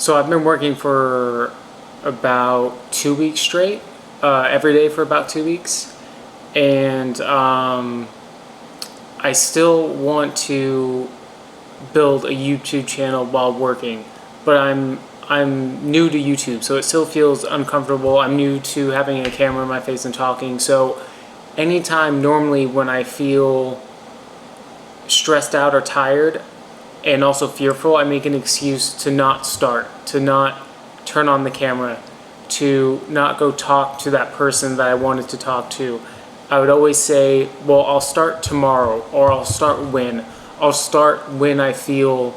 So I've been working for about 2 weeks straight, every day for about 2 weeks, and I still want to build a YouTube channel while working, but I'm new to YouTube, so it still feels uncomfortable. I'm new to having a camera in my face and talking, so anytime normally when I feel stressed out or tired and also fearful, I make an excuse to not start, to not turn on the camera, to not go talk to that person that I wanted to talk to. I would always say, well, I'll start tomorrow, or I'll start when. I'll start when I feel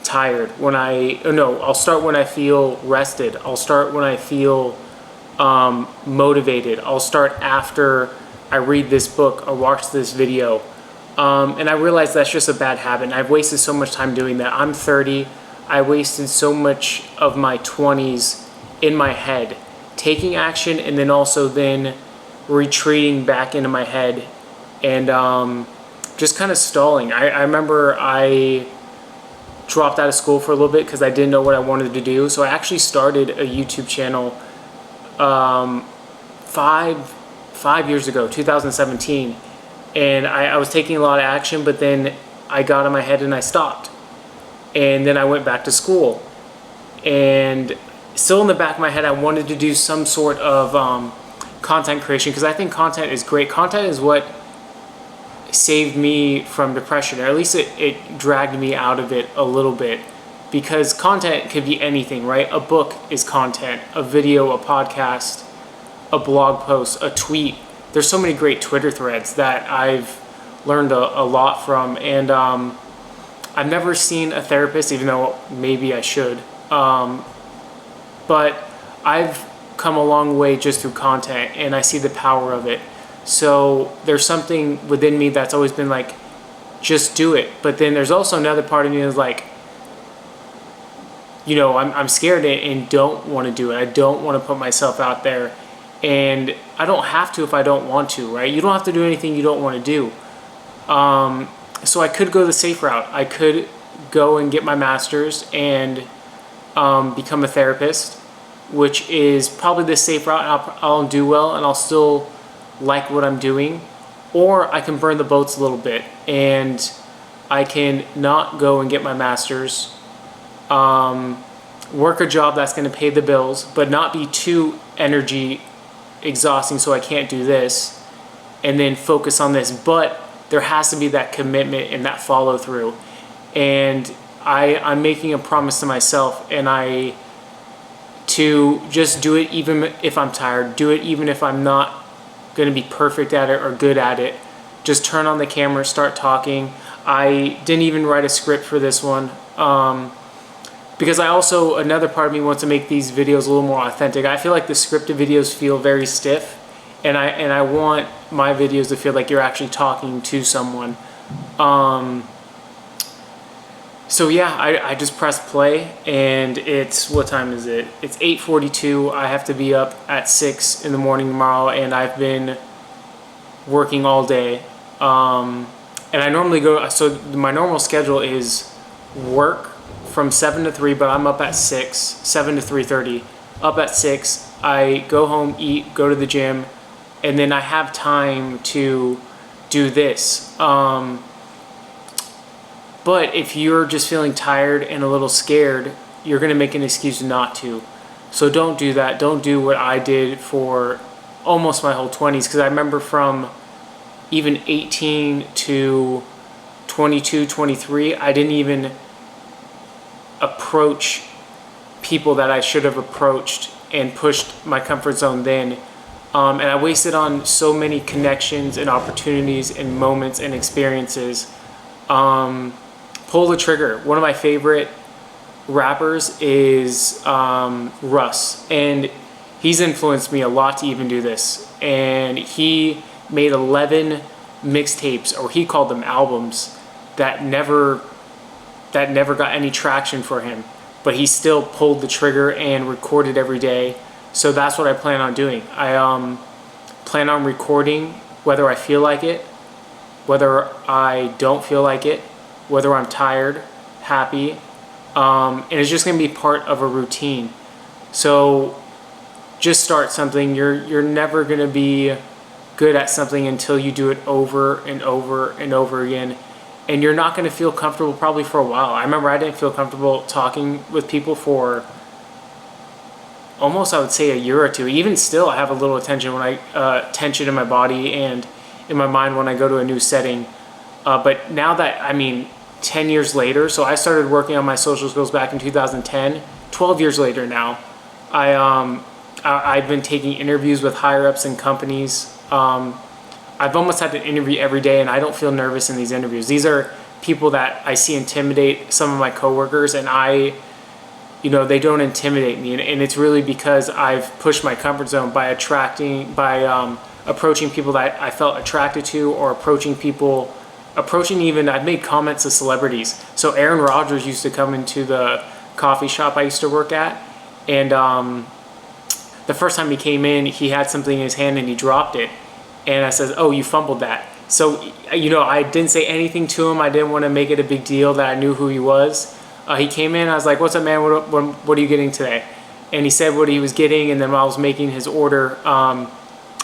tired, I'll start when I feel rested. I'll start when I feel motivated. I'll start after I read this book or watch this video. And I realize that's just a bad habit. And I've wasted so much time doing that. I'm 30. I wasted so much of my 20s in my head, taking action and then also then retreating back into my head and just kind of stalling. I remember I dropped out of school for a little bit because I didn't know what I wanted to do. So I actually started a YouTube channel five years ago, 2017. And I was taking a lot of action, but then I got in my head and I stopped. And then I went back to school. And still in the back of my head, I wanted to do some sort of content creation, because I think content is great. Content is what saved me from depression, or at least it dragged me out of it a little bit, because content could be anything, right? A book is content, a video, a podcast, a blog post, a tweet. There's so many great Twitter threads that I've learned a lot from, and I've never seen a therapist, even though maybe I should, but I've come a long way just through content, and I see the power of it. So there's something within me that's always been like, just do it. But then there's also another part of me that's like, I'm scared and don't want to do it. I don't want to put myself out there. And I don't have to if I don't want to, right? You don't have to do anything you don't want to do. So I could go the safe route. I could go and get my master's and become a therapist, which is probably the safe route. I'll do well and I'll still like what I'm doing. Or I can burn the boats a little bit and I can not go and get my master's, work a job that's going to pay the bills, but not be too energy exhausting so I can't do this, and then focus on this. But there has to be that commitment and that follow through. And I'm making a promise to myself, and to just do it even if I'm tired, do it even if I'm not going to be perfect at it or good at it. Just turn on the camera, start talking. I didn't even write a script for this one, because another part of me wants to make these videos a little more authentic. I feel like the scripted videos feel very stiff, and I want my videos to feel like you're actually talking to someone. So yeah, I just pressed play, and what time is it? It's 8:42. I have to be up at 6 in the morning tomorrow, and I've been working all day. And I normally so my normal schedule is work from 7 to 3, but I'm up at 6, 7 to 3:30. Up at 6, I go home, eat, go to the gym, and then I have time to do this. But if you're just feeling tired and a little scared, you're going to make an excuse not to. So don't do that. Don't do what I did for almost my whole 20s, because I remember from even 18 to 22, 23, I didn't even approach people that I should have approached and pushed my comfort zone then. And I wasted on so many connections and opportunities and moments and experiences. Pull the trigger. One of my favorite rappers is Russ, and he's influenced me a lot to even do this. And he made 11 mixtapes, or he called them albums, that never got any traction for him, but he still pulled the trigger and recorded every day. So that's what I plan on doing. I plan on recording whether I feel like it, whether I don't feel like it, whether I'm tired, happy, and it's just going to be part of a routine. So just start something. You're never going to be good at something until you do it over and over and over again, and you're not going to feel comfortable probably for a while. I remember I didn't feel comfortable talking with people for almost, I would say, a year or two. Even still, I have a little tension tension in my body and in my mind when I go to a new setting. But now that, 10 years later, so I started working on my social skills back in 2010. 12 years later now, I've been taking interviews with higher ups in companies. I've almost had to interview every day, and I don't feel nervous in these interviews. These are people that I see intimidate some of my coworkers, and they don't intimidate me. And it's really because I've pushed my comfort zone by approaching people that I felt attracted to, or I've made comments to celebrities. So Aaron Rodgers used to come into the coffee shop I used to work at, and the first time he came in, he had something in his hand and he dropped it. And I said, "Oh, you fumbled that." So, I didn't say anything to him. I didn't want to make it a big deal that I knew who he was. He came in, I was like, "What's up, man? What are you getting today?" And he said what he was getting, and then while I was making his order,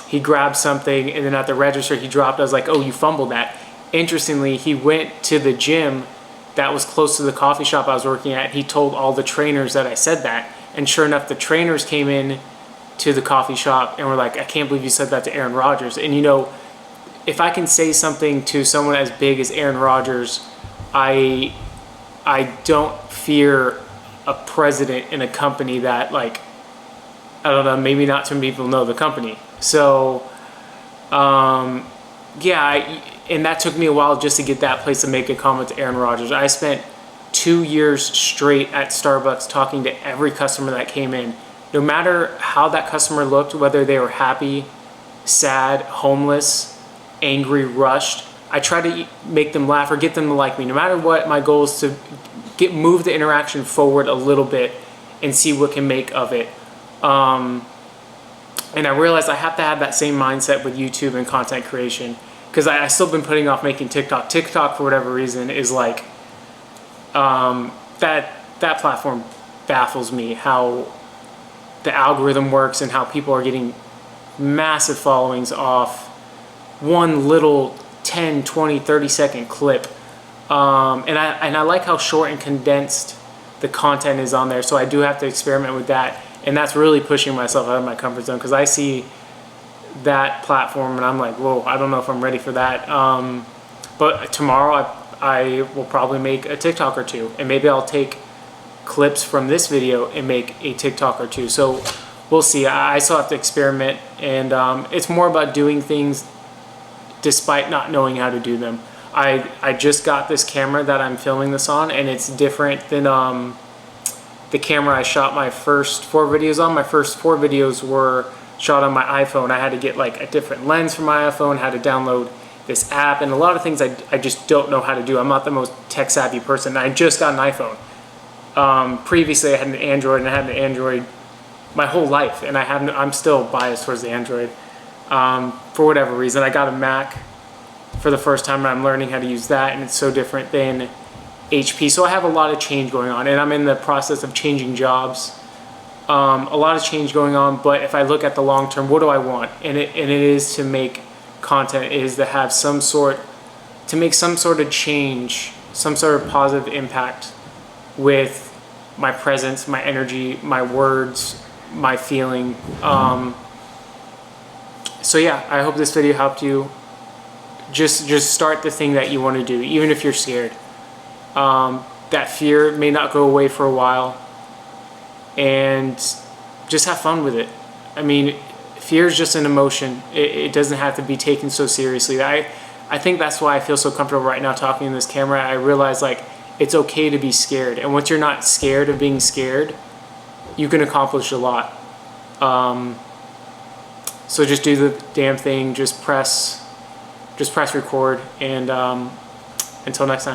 he grabbed something, and then at the register he dropped. I was like, "Oh, you fumbled that." Interestingly, he went to the gym that was close to the coffee shop I was working at. He told all the trainers that I said that, and sure enough, the trainers came in to the coffee shop and were like, "I can't believe you said that to Aaron Rodgers." And if I can say something to someone as big as Aaron Rodgers, I don't fear a president in a company that, I don't know, maybe not too many people know the company. So, and that took me a while just to get that place to make a comment to Aaron Rodgers. I spent 2 years straight at Starbucks talking to every customer that came in. No matter how that customer looked, whether they were happy, sad, homeless, angry, rushed, I try to make them laugh or get them to like me. No matter what, my goal is to move the interaction forward a little bit and see what can make of it. And I realized I have to have that same mindset with YouTube and content creation, because I still been putting off making TikTok. TikTok, for whatever reason, is that platform baffles me, how the algorithm works and how people are getting massive followings off one little 10, 20, 30-second clip. And I like how short and condensed the content is on there, so I do have to experiment with that, and that's really pushing myself out of my comfort zone, because I see that platform and I'm like, whoa, I don't know if I'm ready for that. But tomorrow I will probably make a TikTok or two, and maybe I'll take clips from this video and make a TikTok or two. So we'll see. I still have to experiment, and it's more about doing things despite not knowing how to do them. I just got this camera that I'm filming this on, and it's different than the camera I shot my first 4 videos on. My first 4 videos were shot on my iPhone. I had to get a different lens for my iPhone, had to download this app, and a lot of things I just don't know how to do. I'm not the most tech savvy person. I just got an iPhone. Previously I had an Android, and I had an Android my whole life, and I'm still biased towards the Android. For whatever reason, I got a Mac for the first time, and I'm learning how to use that, and it's so different than HP. So I have a lot of change going on, and I'm in the process of changing jobs. A lot of change going on, but if I look at the long term, what do I want? And it is to make content. It is to have make some sort of change, some sort of positive impact with my presence, my energy, my words, my feeling. So yeah, I hope this video helped you. Just start the thing that you want to do, even if you're scared. That fear may not go away for a while, and just have fun with it. Fear is just an emotion. It doesn't have to be taken so seriously. I think that's why I feel so comfortable right now talking in this camera. I realize it's okay to be scared, and once you're not scared of being scared, you can accomplish a lot. So just do the damn thing. Just press record, and until next time.